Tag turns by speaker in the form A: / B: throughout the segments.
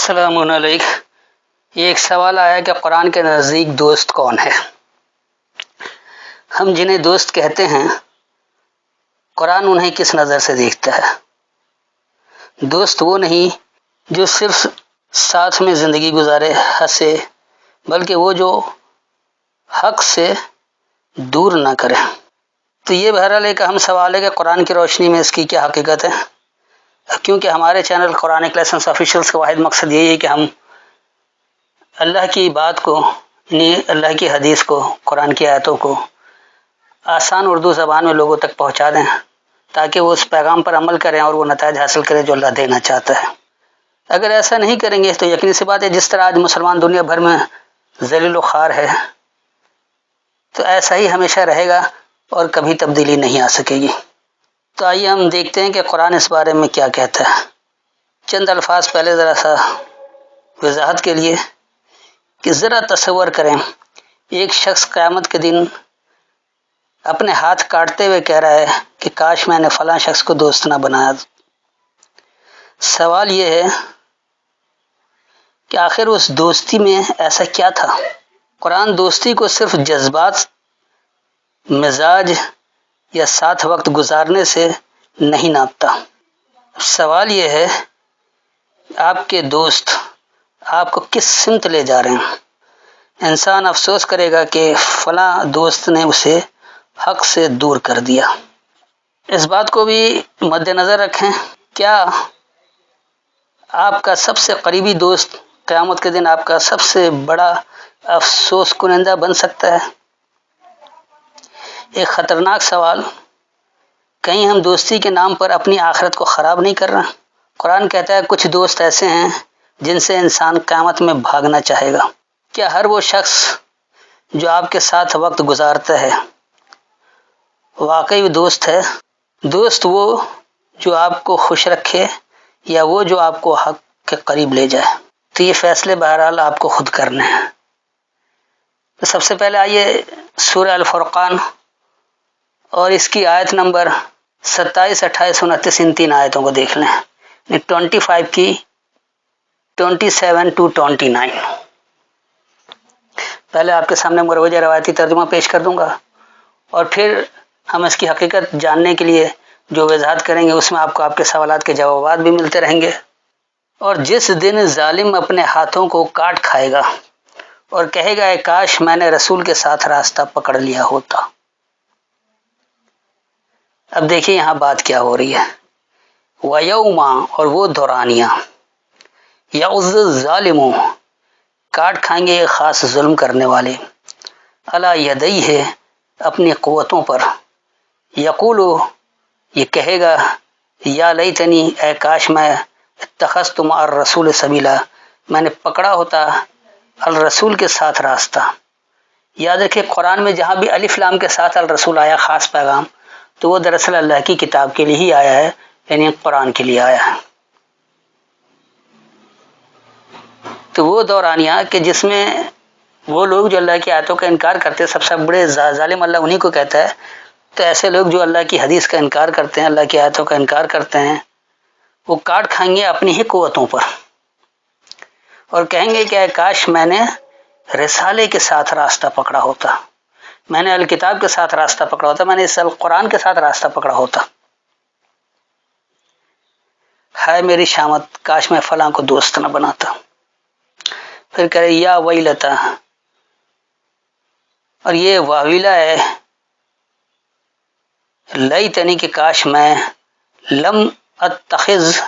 A: السلام علیکم۔ یہ ایک سوال آیا کہ قرآن کے نزدیک دوست کون ہے؟ ہم جنہیں دوست کہتے ہیں قرآن انہیں کس نظر سے دیکھتا ہے؟ دوست وہ نہیں جو صرف ساتھ میں زندگی گزارے، ہنسے، بلکہ وہ جو حق سے دور نہ کرے۔ تو یہ بہرحال ایک اہم سوال ہے کہ قرآن کی روشنی میں اس کی کیا حقیقت ہے، کیونکہ ہمارے چینل قرآنک لیسنس آفیشیلز کا واحد مقصد یہی ہے کہ ہم اللہ کی بات کو، یعنی اللہ کی حدیث کو، قرآن کی آیتوں کو آسان اردو زبان میں لوگوں تک پہنچا دیں تاکہ وہ اس پیغام پر عمل کریں اور وہ نتائج حاصل کریں جو اللہ دینا چاہتا ہے۔ اگر ایسا نہیں کریں گے تو یقینی سی بات ہے جس طرح آج مسلمان دنیا بھر میں ذلیل و خوار ہے تو ایسا ہی ہمیشہ رہے گا اور کبھی تبدیلی نہیں آ سکے گی۔ تو آئیے ہم دیکھتے ہیں کہ قرآن اس بارے میں کیا کہتا ہے۔ چند الفاظ پہلے ذرا سا وضاحت کے لیے کہ ذرا تصور کریں، ایک شخص قیامت کے دن اپنے ہاتھ کاٹتے ہوئے کہہ رہا ہے کہ کاش میں نے فلاں شخص کو دوست نہ بنایا۔ سوال یہ ہے کہ آخر اس دوستی میں ایسا کیا تھا؟ قرآن دوستی کو صرف جذبات، مزاج یا ساتھ وقت گزارنے سے نہیں ناپتا۔ سوال یہ ہے آپ کے دوست آپ کو کس سمت لے جا رہے ہیں۔ انسان افسوس کرے گا کہ فلاں دوست نے اسے حق سے دور کر دیا۔ اس بات کو بھی مد نظر رکھیں، کیا آپ کا سب سے قریبی دوست قیامت کے دن آپ کا سب سے بڑا افسوس کنندہ بن سکتا ہے؟ ایک خطرناک سوال، کہیں ہم دوستی کے نام پر اپنی آخرت کو خراب نہیں کر رہے؟ قرآن کہتا ہے کچھ دوست ایسے ہیں جن سے انسان قیامت میں بھاگنا چاہے گا۔ کیا ہر وہ شخص جو آپ کے ساتھ وقت گزارتا ہے واقعی دوست ہے؟ دوست وہ جو آپ کو خوش رکھے یا وہ جو آپ کو حق کے قریب لے جائے؟ تو یہ فیصلے بہرحال آپ کو خود کرنے ہیں۔ تو سب سے پہلے آئیے سورہ الفرقان اور اس کی آیت نمبر 27، 28، 29 ان تین آیتوں کو دیکھ لیں، 25 کی 27 to 29۔ پہلے آپ کے سامنے مروجہ روایتی ترجمہ پیش کر دوں گا اور پھر ہم اس کی حقیقت جاننے کے لیے جو وضاحت کریں گے اس میں آپ کو آپ کے سوالات کے جوابات بھی ملتے رہیں گے۔ اور جس دن ظالم اپنے ہاتھوں کو کاٹ کھائے گا اور کہے گا اے کاش میں نے رسول کے ساتھ راستہ پکڑ لیا ہوتا۔ اب دیکھیے یہاں بات کیا ہو رہی ہے۔ وَيَوْمَ، اور وہ دورانیہ، یعض الظالم، کاٹ کھائیں گے خاص ظلم کرنے والے، علی یدیہ، اپنی قوتوں پر، یقول، یہ کہے گا، یا لیتنی، اے کاش میں اتخذت مع الرسول سبیلا، میں نے پکڑا ہوتا الرسول کے ساتھ راستہ۔ یاد رکھیں قرآن میں جہاں بھی الف لام کے ساتھ الرسول آیا خاص پیغام، تو وہ دراصل اللہ کی کتاب کے لیے ہی آیا ہے، یعنی قرآن کے لیے آیا ہے۔ تو وہ دورانیہ کہ جس میں وہ لوگ جو اللہ کی آیتوں کا انکار کرتے ہیں، سب سے بڑے ظالم اللہ انہی کو کہتا ہے، تو ایسے لوگ جو اللہ کی حدیث کا انکار کرتے ہیں، اللہ کی آیتوں کا انکار کرتے ہیں، وہ کاٹ کھائیں گے اپنی ہی قوتوں پر اور کہیں گے کہ اے کاش میں نے رسالے کے ساتھ راستہ پکڑا ہوتا، میں نے الکتاب کے ساتھ راستہ پکڑا ہوتا، میں نے اس قرآن کے ساتھ راستہ پکڑا ہوتا۔ ہائے میری شامت، کاش میں فلاں کو دوست نہ بناتا۔ پھر کہے یا ویلتا، اور یہ واویلا ہے، لیتنی کہ کاش میں، لم اتخذ،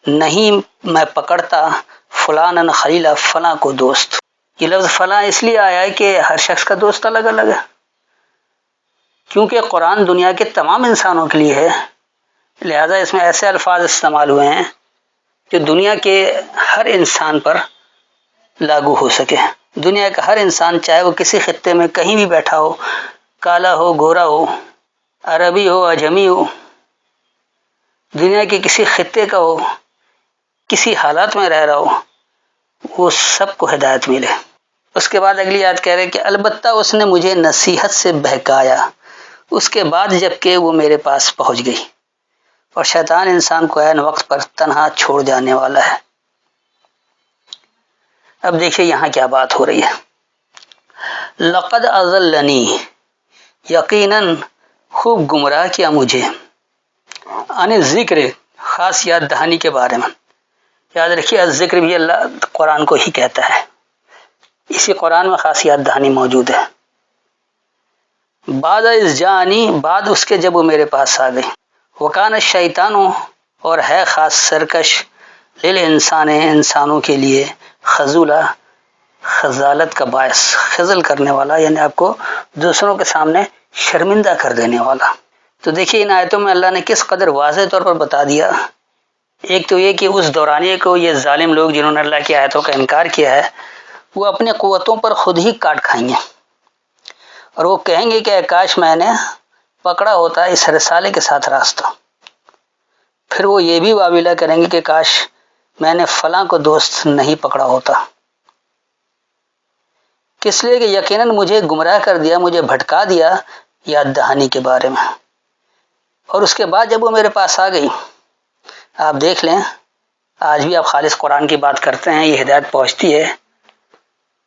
A: نہیں میں پکڑتا، فلانا خلیلا، فلاں کو دوست۔ یہ لفظ فلاں اس لیے آیا ہے کہ ہر شخص کا دوست الگ الگ ہے، کیونکہ قرآن دنیا کے تمام انسانوں کے لیے ہے، لہذا اس میں ایسے الفاظ استعمال ہوئے ہیں جو دنیا کے ہر انسان پر لاگو ہو سکے۔ دنیا کا ہر انسان چاہے وہ کسی خطے میں کہیں بھی بیٹھا ہو، کالا ہو، گورا ہو، عربی ہو، اجمی ہو، دنیا کے کسی خطے کا ہو، کسی حالات میں رہ رہا ہو، وہ سب کو ہدایت ملے۔ اس کے بعد اگلی آیت کہہ رہے کہ البتہ اس نے مجھے نصیحت سے بہکایا، اس کے بعد جب کہ وہ میرے پاس پہنچ گئی، اور شیطان انسان کو عین وقت پر تنہا چھوڑ جانے والا ہے۔ اب دیکھیے یہاں کیا بات ہو رہی ہے. لقد اضلنی، یقیناً خوب گمراہ کیا مجھے، ان ذکر، خاص یاد دہانی کے بارے میں. یاد رکھیے ذکر بھی اللہ قرآن کو ہی کہتا ہے، اسی قرآن میں خاص یاد دہانی موجود ہے. بعد از جانی، بعد اس کے جب وہ میرے پاس آ گئی. وکان الشیطان، اور ہے خاص سرکش، للانسان، انسانوں کے لیے، خذولا، خزالت کا باعث، خزل کرنے والا یعنی آپ کو دوسروں کے سامنے شرمندہ کر دینے والا. تو دیکھیے ان آیتوں میں اللہ نے کس قدر واضح طور پر بتا دیا. ایک تو یہ کہ اس دورانیے کو یہ ظالم لوگ جنہوں نے اللہ کی آیتوں کا انکار کیا ہے وہ اپنی قوتوں پر خود ہی کاٹ کھائیں گے، اور وہ کہیں گے کہ کاش میں نے پکڑا ہوتا اس رسالے کے ساتھ راستہ. پھر وہ یہ بھی واویلا کریں گے کہ کاش میں نے فلاں کو دوست نہیں پکڑا ہوتا. کس لیے کہ یقیناً مجھے گمراہ کر دیا، مجھے بھٹکا دیا یاد دہانی کے بارے میں. اور اس کے بعد جب وہ میرے پاس آ گئی، آپ دیکھ لیں آج بھی آپ خالص قرآن کی بات کرتے ہیں، یہ ہدایت پہنچتی ہے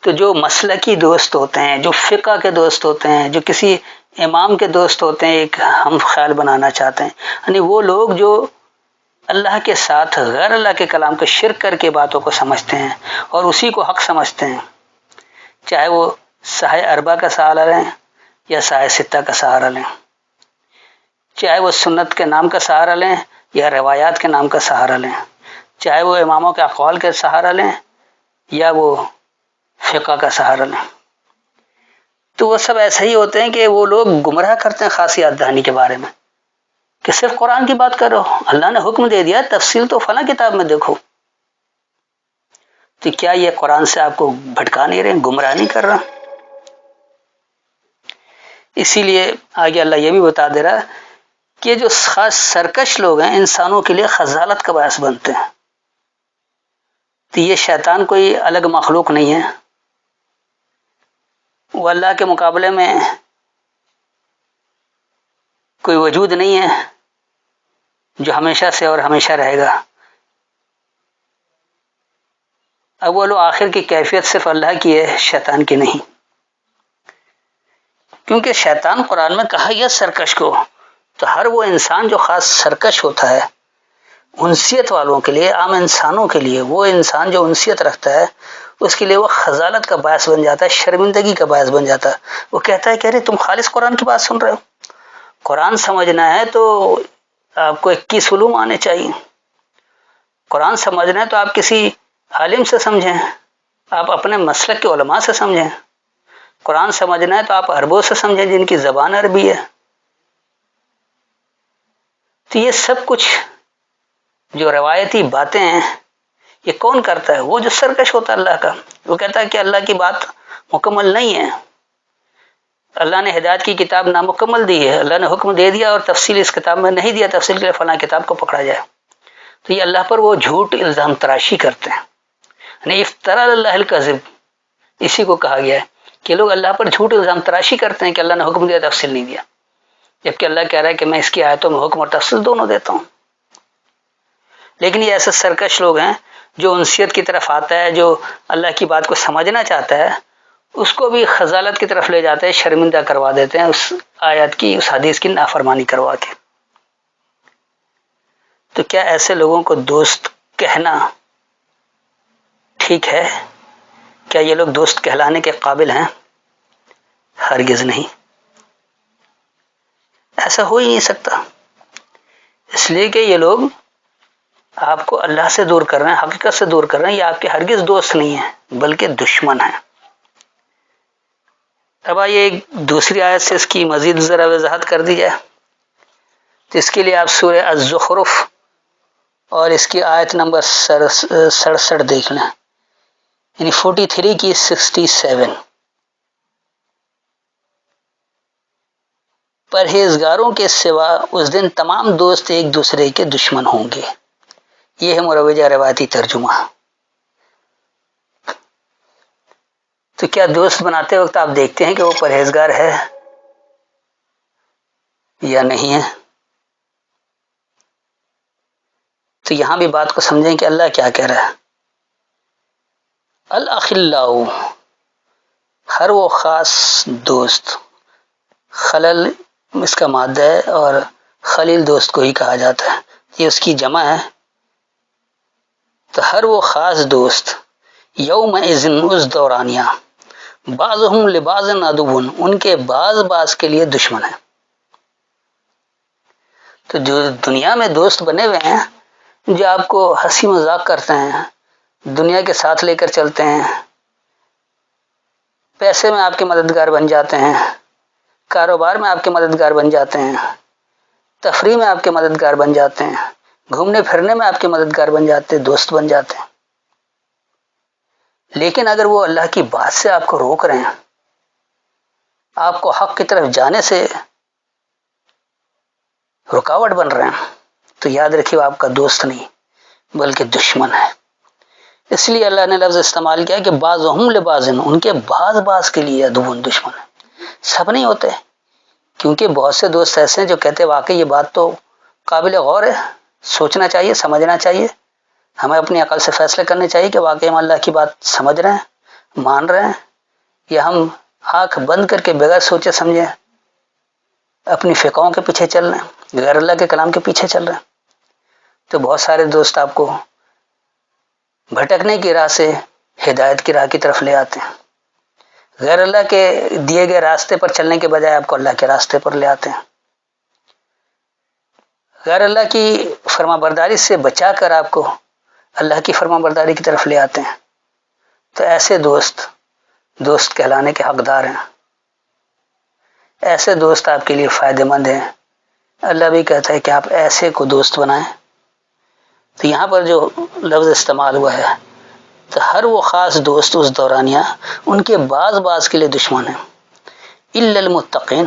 A: تو جو مسلکی دوست ہوتے ہیں، جو فقہ کے دوست ہوتے ہیں، جو کسی امام کے دوست ہوتے ہیں، ایک ہم خیال بنانا چاہتے ہیں، یعنی وہ لوگ جو اللہ کے ساتھ غیر اللہ کے کلام کو شرک کر کے باتوں کو سمجھتے ہیں اور اسی کو حق سمجھتے ہیں، چاہے وہ صحیح اربع کا سہارا لیں یا صحیح ستہ کا سہارا لیں، چاہے وہ سنت کے نام کا سہارا لیں یا روایات کے نام کا سہارا لیں، چاہے وہ اماموں کے اقوال کے سہارا لیں یا وہ فقہ کا سہارا لیں، تو وہ سب ایسے ہی ہوتے ہیں کہ وہ لوگ گمراہ کرتے ہیں خاص یاد دہانی کے بارے میں کہ صرف قرآن کی بات کرو، اللہ نے حکم دے دیا تفصیل تو فلاں کتاب میں دیکھو. تو کیا یہ قرآن سے آپ کو بھٹکا نہیں رہے، گمراہ نہیں کر رہا؟ اسی لیے آگے اللہ یہ بھی بتا دے رہا کہ جو خاص سرکش لوگ ہیں انسانوں کے لیے خزالت کا باعث بنتے ہیں. تو یہ شیطان کوئی الگ مخلوق نہیں ہے، وہ اللہ کے مقابلے میں کوئی وجود نہیں ہے جو ہمیشہ سے اور ہمیشہ رہے گا. اول و آخر کی کیفیت صرف اللہ کی ہے، شیطان کی نہیں. کیونکہ شیطان قرآن میں کہا یا سرکش کو، تو ہر وہ انسان جو خاص سرکش ہوتا ہے انسیت والوں کے لیے، عام انسانوں کے لیے، وہ انسان جو انسیت رکھتا ہے اس کے لیے وہ خزالت کا باعث بن جاتا ہے، شرمندگی کا باعث بن جاتا ہے. وہ کہتا ہے کہ ارے تم خالص قرآن کی بات سن رہے ہو، قرآن سمجھنا ہے تو آپ کو 21 علوم آنے چاہیے. قرآن سمجھنا ہے تو آپ کسی عالم سے سمجھیں، آپ اپنے مسلک کے علماء سے سمجھیں. قرآن سمجھنا ہے تو آپ عربوں سے سمجھیں جن کی زبان عربی ہے. تو یہ سب کچھ جو روایتی باتیں ہیں یہ کون کرتا ہے؟ وہ جو سرکش ہوتا ہے اللہ کا. وہ کہتا ہے کہ اللہ کی بات مکمل نہیں ہے، اللہ نے ہدایت کی کتاب نامکمل دی ہے، اللہ نے حکم دے دیا اور تفصیل اس کتاب میں نہیں دیا، تفصیل کے لیے فلاں کتاب کو پکڑا جائے. تو یہ اللہ پر وہ جھوٹ الزام تراشی کرتے ہیں، یعنی افترا اللہ الکذب، اسی کو کہا گیا ہے کہ لوگ اللہ پر جھوٹ الزام تراشی کرتے ہیں کہ اللہ نے حکم دیا تفصیل نہیں دیا، جبکہ اللہ کہہ رہا ہے کہ میں اس کی آیتوں میں حکم اور تفصیل دونوں دیتا ہوں. لیکن یہ ایسے سرکش لوگ ہیں جو انسیت کی طرف آتا ہے، جو اللہ کی بات کو سمجھنا چاہتا ہے اس کو بھی خزالت کی طرف لے جاتے ہیں، شرمندہ کروا دیتے ہیں اس آیت کی، اس حدیث کی نافرمانی کروا کے. تو کیا ایسے لوگوں کو دوست کہنا ٹھیک ہے؟ کیا یہ لوگ دوست کہلانے کے قابل ہیں؟ ہرگز نہیں، ایسا ہو ہی نہیں سکتا. اس لیے کہ یہ لوگ آپ کو اللہ سے دور کر رہے ہیں، حقیقت سے دور کر رہے ہیں. یہ آپ کے ہرگز دوست نہیں ہیں بلکہ دشمن ہیں. اب آئیے ایک دوسری آیت سے اس کی مزید ذرا وضاحت کر دی جائے. تو اس کے لیے آپ سورہ الزخرف اور اس کی آیت نمبر 67 دیکھ لیں، یعنی 43 کی 67. پرہیزگاروں کے سوا اس دن تمام دوست ایک دوسرے کے دشمن ہوں گے. یہ ہے مروجہ روایتی ترجمہ. تو کیا دوست بناتے وقت آپ دیکھتے ہیں کہ وہ پرہیزگار ہے یا نہیں ہے؟ تو یہاں بھی بات کو سمجھیں کہ اللہ کیا کہہ رہا ہے. الاخلاء ہر وہ خاص دوست، خلل اس کا مادہ ہے اور خلیل دوست کو ہی کہا جاتا ہے، یہ اس کی جمع ہے۔ تو ہر وہ خاص دوست یوم اذن اس دورانیہ بعضهم لبعض عدو ان کے بعض کے لیے دشمن ہے۔ تو جو دنیا میں دوست بنے ہوئے ہیں، جو آپ کو ہنسی مذاق کرتے ہیں، دنیا کے ساتھ لے کر چلتے ہیں، پیسے میں آپ کے مددگار بن جاتے ہیں، کاروبار میں آپ کے مددگار بن جاتے ہیں، تفریح میں آپ کے مددگار بن جاتے ہیں، گھومنے پھرنے میں آپ کے مددگار بن جاتے ہیں، دوست بن جاتے ہیں، لیکن اگر وہ اللہ کی بات سے آپ کو روک رہے ہیں، آپ کو حق کی طرف جانے سے رکاوٹ بن رہے ہیں، تو یاد رکھیے وہ آپ کا دوست نہیں بلکہ دشمن ہے۔ اس لیے اللہ نے لفظ استعمال کیا کہ بعضهم لبعض ان کے بعض کے لیے عدو دشمن ہے۔ سب نہیں ہوتے، کیونکہ بہت سے دوست ایسے ہیں جو کہتے ہیں واقعی یہ بات تو قابل غور ہے، سوچنا چاہیے، سمجھنا چاہیے، ہمیں اپنی عقل سے فیصلے کرنے چاہیے کہ واقعی ہم اللہ کی بات سمجھ رہے ہیں، مان رہے ہیں، یا ہم آنکھ بند کر کے بغیر سوچے سمجھے اپنی فقہوں کے پیچھے چل رہے ہیں، غیر اللہ کے کلام کے پیچھے چل رہے ہیں۔ تو بہت سارے دوست آپ کو بھٹکنے کی راہ سے ہدایت کی راہ کی طرف لے آتے ہیں، غیر اللہ کے دیے گئے راستے پر چلنے کے بجائے آپ کو اللہ کے راستے پر لے آتے ہیں، غیر اللہ کی فرما برداری سے بچا کر آپ کو اللہ کی فرما برداری کی طرف لے آتے ہیں۔ تو ایسے دوست کہلانے کے حقدار ہیں، ایسے دوست آپ کے لیے فائدہ مند ہیں۔ اللہ بھی کہتا ہے کہ آپ ایسے کو دوست بنائیں۔ تو یہاں پر جو لفظ استعمال ہوا ہے، تو ہر وہ خاص دوست اس دورانیہ ان کے بعض کے لیے دشمن ہیں، الا المتقین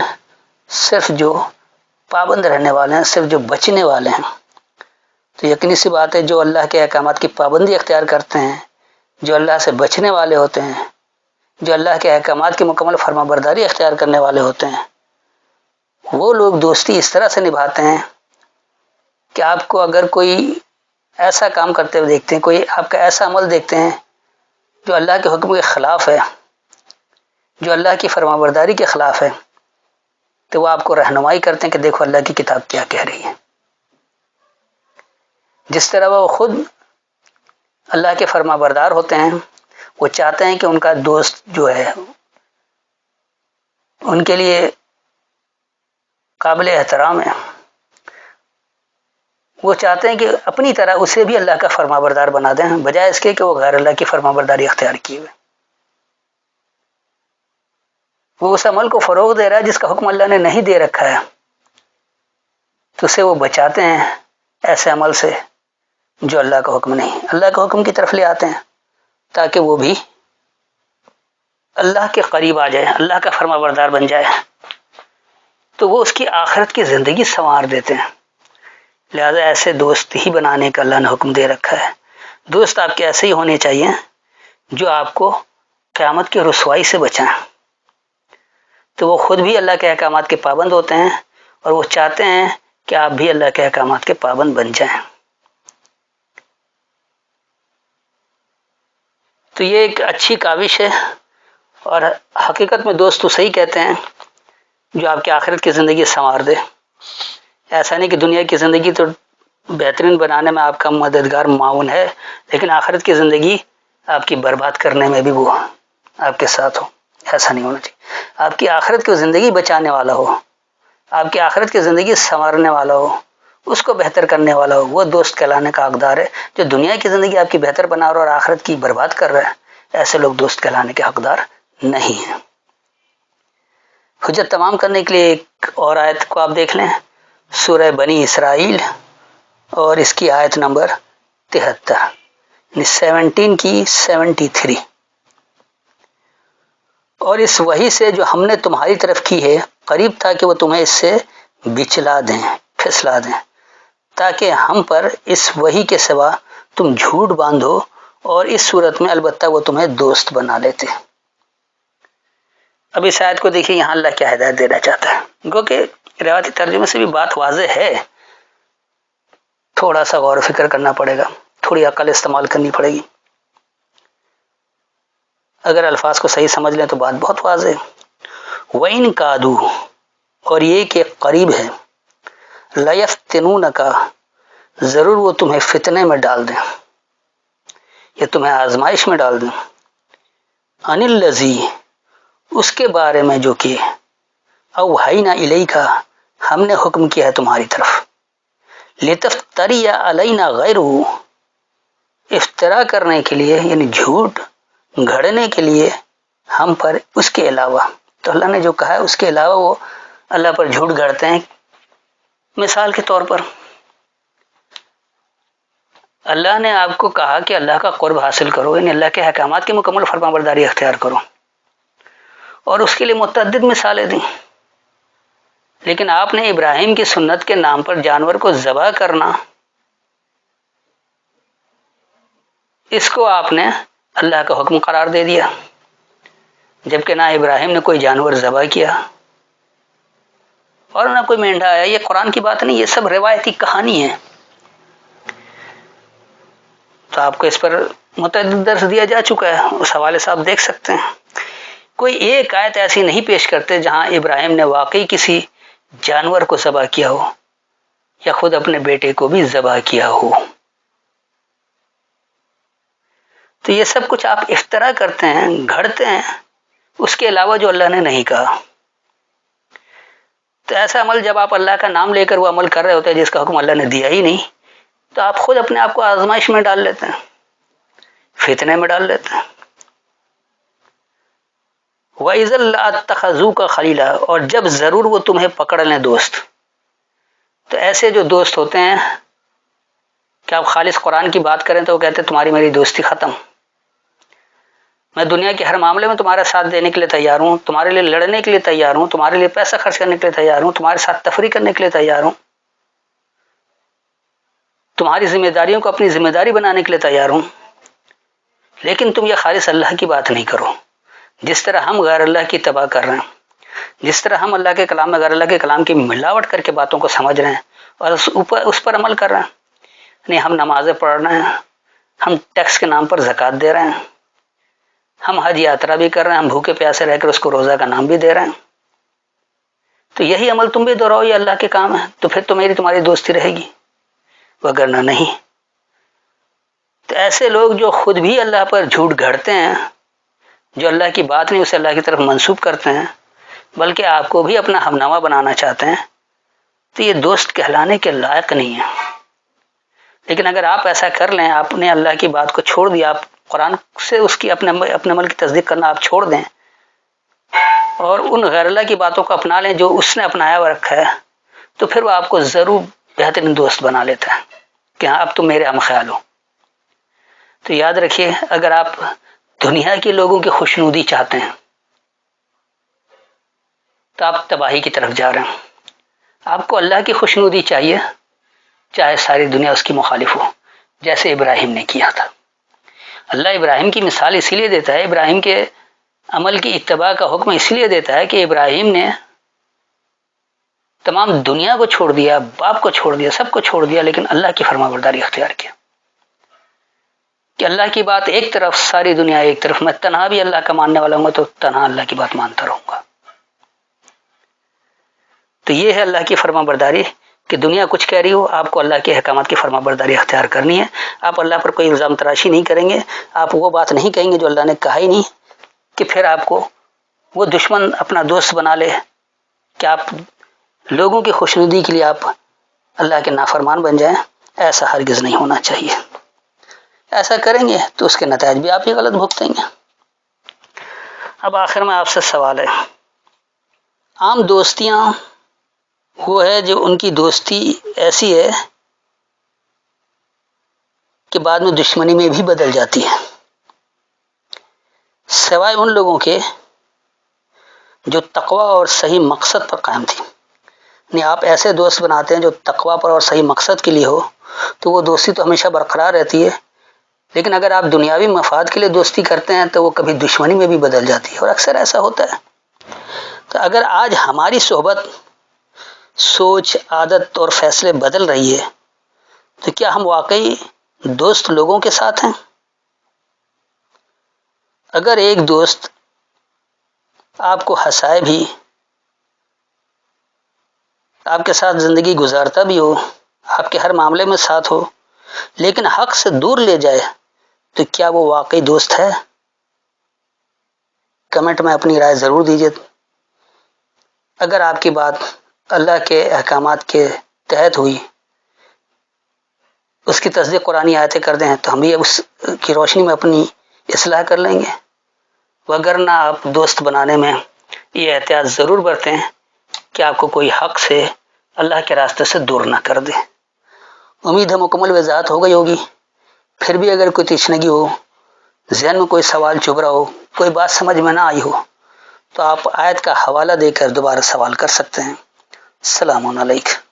A: صرف جو پابند رہنے والے ہیں، صرف جو بچنے والے ہیں۔ تو یقینی سی بات ہے جو اللہ کے احکامات کی پابندی اختیار کرتے ہیں، جو اللہ سے بچنے والے ہوتے ہیں، جو اللہ کے احکامات کی مکمل فرما برداری اختیار کرنے والے ہوتے ہیں، وہ لوگ دوستی اس طرح سے نبھاتے ہیں کہ آپ کو اگر کوئی ایسا کام کرتے ہوئے دیکھتے ہیں، کوئی آپ کا ایسا عمل دیکھتے ہیں جو اللہ کے حکم کے خلاف ہے، جو اللہ کی فرما برداری کے خلاف ہے، تو وہ آپ کو رہنمائی کرتے ہیں کہ دیکھو اللہ کی کتاب کیا کہہ رہی ہے۔ جس طرح وہ خود اللہ کے فرما بردار ہوتے ہیں، وہ چاہتے ہیں کہ ان کا دوست جو ہے ان کے لیے قابل احترام ہے، وہ چاہتے ہیں کہ اپنی طرح اسے بھی اللہ کا فرما بردار بنا دیں، بجائے اس کے کہ وہ غیر اللہ کی فرما برداری اختیار کیے ہوئے۔ وہ اس عمل کو فروغ دے رہا ہے جس کا حکم اللہ نے نہیں دے رکھا ہے، تو اسے وہ بچاتے ہیں ایسے عمل سے جو اللہ کا حکم نہیں، اللہ کے حکم کی طرف لے آتے ہیں تاکہ وہ بھی اللہ کے قریب آ جائے، اللہ کا فرما بردار بن جائے، تو وہ اس کی آخرت کی زندگی سنوار دیتے ہیں۔ لہذا ایسے دوست ہی بنانے کا اللہ نے حکم دے رکھا ہے۔ دوست آپ کے ایسے ہی ہونے چاہیے جو آپ کو قیامت کی رسوائی سے بچائیں۔ تو وہ خود بھی اللہ کے احکامات کے پابند ہوتے ہیں اور وہ چاہتے ہیں کہ آپ بھی اللہ کے احکامات کے پابند بن جائیں۔ تو یہ ایک اچھی کاوش ہے، اور حقیقت میں دوست تو صحیح کہتے ہیں جو آپ کی آخرت کی زندگی سنوار دے۔ ایسا نہیں کہ دنیا کی زندگی تو بہترین بنانے میں آپ کا مددگار معاون ہے، لیکن آخرت کی زندگی آپ کی برباد کرنے میں بھی وہ آپ کے ساتھ ہو، ایسا نہیں ہونا چاہیے۔ آپ کی آخرت کی زندگی بچانے والا ہو، آپ کی آخرت کی زندگی سنوارنے والا ہو، اس کو بہتر کرنے والا ہو، وہ دوست کہلانے کا حقدار ہے۔ جو دنیا کی زندگی آپ کی بہتر بنا رہا ہے اور آخرت کی برباد کر رہا ہے، ایسے لوگ دوست کہلانے کے حقدار نہیں ہیں۔ حجت تمام کرنے کے لیے ایک اور آیت کو آپ دیکھ لیں، سورہ بنی اسرائیل اور اس کی آیت نمبر 73، 17 کی 73۔ اور اس وحی سے جو ہم نے تمہاری طرف کی ہے، قریب تھا کہ وہ تمہیں اس سے بچلا دیں، پھسلا دیں، تاکہ ہم پر اس وحی کے سوا تم جھوٹ باندھو، اور اس صورت میں البتہ وہ تمہیں دوست بنا لیتے۔ اب اس آیت کو دیکھیے، یہاں اللہ کیا ہدایت دینا چاہتا ہے، گو کہ روایتی ترجمے سے بھی بات واضح ہے، تھوڑا سا غور و فکر کرنا پڑے گا، تھوڑی عقل استعمال کرنی پڑے گی۔ اگر الفاظ کو صحیح سمجھ لیں تو بات بہت واضح ہے۔ وَإِن كَادُوا، اور یہ کہ قریب ہے، لَيَفْتِنُونَكَ، ضرور وہ تمہیں فتنے میں ڈال دیں یا تمہیں آزمائش میں ڈال دیں، عَنِ الَّذِي، اس کے بارے میں جو کہ اوحینا الیک، ہم نے حکم کیا ہے تمہاری طرف، لتفتری علینا غیرہ، افترا کرنے کے لیے یعنی جھوٹ گھڑنے کے لیے ہم پر اس کے علاوہ۔ تو اللہ نے جو کہا ہے اس کے علاوہ وہ اللہ پر جھوٹ گھڑتے ہیں۔ مثال کے طور پر اللہ نے آپ کو کہا کہ اللہ کا قرب حاصل کرو، یعنی اللہ کے احکامات کی مکمل فرمانبرداری اختیار کرو، اور اس کے لیے متعدد مثالیں دیں، لیکن آپ نے ابراہیم کی سنت کے نام پر جانور کو ذبح کرنا، اس کو آپ نے اللہ کا حکم قرار دے دیا، جبکہ نہ ابراہیم نے کوئی جانور ذبح کیا اور نہ کوئی مینڈھا آیا۔ یہ قرآن کی بات نہیں، یہ سب روایتی کہانی ہے۔ تو آپ کو اس پر متعدد درس دیا جا چکا ہے، اس حوالے سے آپ دیکھ سکتے ہیں۔ کوئی ایک آیت ایسی نہیں پیش کرتے جہاں ابراہیم نے واقعی کسی جانور کو ذبح کیا ہو یا خود اپنے بیٹے کو بھی ذبح کیا ہو۔ تو یہ سب کچھ آپ افترا کرتے ہیں، گھڑتے ہیں اس کے علاوہ جو اللہ نے نہیں کہا۔ تو ایسا عمل جب آپ اللہ کا نام لے کر وہ عمل کر رہے ہوتے ہیں جس کا حکم اللہ نے دیا ہی نہیں، تو آپ خود اپنے آپ کو آزمائش میں ڈال لیتے ہیں، فتنے میں ڈال لیتے ہیں۔ وَإِذًا لَّاتَّخَذُوكَ خَلِيلًا، اور جب ضرور وہ تمہیں پکڑ لیں دوست۔ تو ایسے جو دوست ہوتے ہیں کہ آپ خالص قرآن کی بات کریں تو وہ کہتے ہیں تمہاری میری دوستی ختم، میں دنیا کے ہر معاملے میں تمہارا ساتھ دینے کے لیے تیار ہوں، تمہارے لیے لڑنے کے لیے تیار ہوں، تمہارے لیے پیسہ خرچ کرنے کے لیے تیار ہوں، تمہارے ساتھ تفریح کرنے کے لیے تیار ہوں، تمہاری ذمہ داریوں کو اپنی ذمہ داری بنانے کے لیے تیار ہوں، لیکن تم یہ خالص اللہ کی بات نہیں کرو، جس طرح ہم غیر اللہ کی تباہ کر رہے ہیں، جس طرح ہم اللہ کے کلام میں غیر اللہ کے کلام کی ملاوٹ کر کے باتوں کو سمجھ رہے ہیں اور اس پر عمل کر رہے ہیں۔ یعنی ہم نمازیں پڑھ رہے ہیں، ہم ٹیکس کے نام پر زکوٰۃ دے رہے ہیں، ہم حج یاترا بھی کر رہے ہیں، ہم بھوکے پیاسے رہ کر اس کو روزہ کا نام بھی دے رہے ہیں، تو یہی عمل تم بھی دہراؤ، یہ اللہ کے کام ہے، تو پھر تو میری تمہاری دوستی رہے گی، وگرنہ نہیں۔ تو ایسے لوگ جو خود بھی اللہ پر جھوٹ گھڑتے ہیں، جو اللہ کی بات نہیں اسے اللہ کی طرف منسوب کرتے ہیں، بلکہ آپ کو بھی اپنا ہمنوا بنانا چاہتے ہیں، تو یہ دوست کہلانے کے لائق نہیں ہے۔ لیکن اگر آپ ایسا کر لیں، آپ نے اللہ کی بات کو چھوڑ دیا، آپ قرآن سے اس کی اپنے عمل کی تصدیق کرنا آپ چھوڑ دیں اور ان غیر اللہ کی باتوں کو اپنا لیں جو اس نے اپنایا ہوا رکھا ہے، تو پھر وہ آپ کو ضرور بہترین دوست بنا لیتا ہے کہ ہاں اب تم میرے ہم خیال ہو۔ تو یاد رکھیے، اگر آپ دنیا کے لوگوں کی خوشنودی چاہتے ہیں تو آپ تباہی کی طرف جا رہے ہیں۔ آپ کو اللہ کی خوشنودی چاہیے، چاہے ساری دنیا اس کی مخالف ہو، جیسے ابراہیم نے کیا تھا۔ اللہ ابراہیم کی مثال اسی لیے دیتا ہے، ابراہیم کے عمل کی اتباع کا حکم اس لیے دیتا ہے کہ ابراہیم نے تمام دنیا کو چھوڑ دیا، باپ کو چھوڑ دیا، سب کو چھوڑ دیا، لیکن اللہ کی فرمانبرداری اختیار کیا کہ اللہ کی بات ایک طرف، ساری دنیا ایک طرف، میں تنہا بھی اللہ کا ماننے والا ہوں تو تنہا اللہ کی بات مانتا رہوں گا۔ تو یہ ہے اللہ کی فرمانبرداری کہ دنیا کچھ کہہ رہی ہو، آپ کو اللہ کے احکامات کی فرمانبرداری اختیار کرنی ہے۔ آپ اللہ پر کوئی الزام تراشی نہیں کریں گے، آپ وہ بات نہیں کہیں گے جو اللہ نے کہا ہی نہیں، کہ پھر آپ کو وہ دشمن اپنا دوست بنا لے کہ آپ لوگوں کی خوشنودی کے لیے آپ اللہ کے نافرمان بن جائیں۔ ایسا ہرگز نہیں ہونا چاہیے۔ ایسا کریں گے تو اس کے نتائج بھی آپ ہی غلط بھگتیں گے۔ اب آخر میں آپ سے سوال ہے، عام دوستیاں وہ ہے جو ان کی دوستی ایسی ہے کہ بعد میں دشمنی میں بھی بدل جاتی ہے، سوائے ان لوگوں کے جو تقوی اور صحیح مقصد پر قائم تھی۔ یعنی آپ ایسے دوست بناتے ہیں جو تقوی پر اور صحیح مقصد کے لیے ہو تو وہ دوستی تو ہمیشہ برقرار رہتی ہے، لیکن اگر آپ دنیاوی مفاد کے لیے دوستی کرتے ہیں تو وہ کبھی دشمنی میں بھی بدل جاتی ہے، اور اکثر ایسا ہوتا ہے۔ تو اگر آج ہماری صحبت، سوچ، عادت اور فیصلے بدل رہی ہے تو کیا ہم واقعی دوست لوگوں کے ساتھ ہیں؟ اگر ایک دوست آپ کو ہنسائے بھی، آپ کے ساتھ زندگی گزارتا بھی ہو، آپ کے ہر معاملے میں ساتھ ہو، لیکن حق سے دور لے جائے تو کیا وہ واقعی دوست ہے؟ کمنٹ میں اپنی رائے ضرور دیجیے۔ اگر آپ کی بات اللہ کے احکامات کے تحت ہوئی، اس کی تصدیق قرآنی آیتیں کر دیں تو ہم بھی اس کی روشنی میں اپنی اصلاح کر لیں گے، وگرنہ آپ دوست بنانے میں یہ احتیاط ضرور برتیں کہ آپ کو کوئی حق سے اللہ کے راستے سے دور نہ کر دے۔ امید ہے مکمل وضاحت ہو گئی ہوگی۔ پھر بھی اگر کوئی تشنگی ہو، ذہن میں کوئی سوال چبھ رہا ہو، کوئی بات سمجھ میں نہ آئی ہو، تو آپ آیت کا حوالہ دے کر دوبارہ سوال کر سکتے ہیں۔ السلام علیکم۔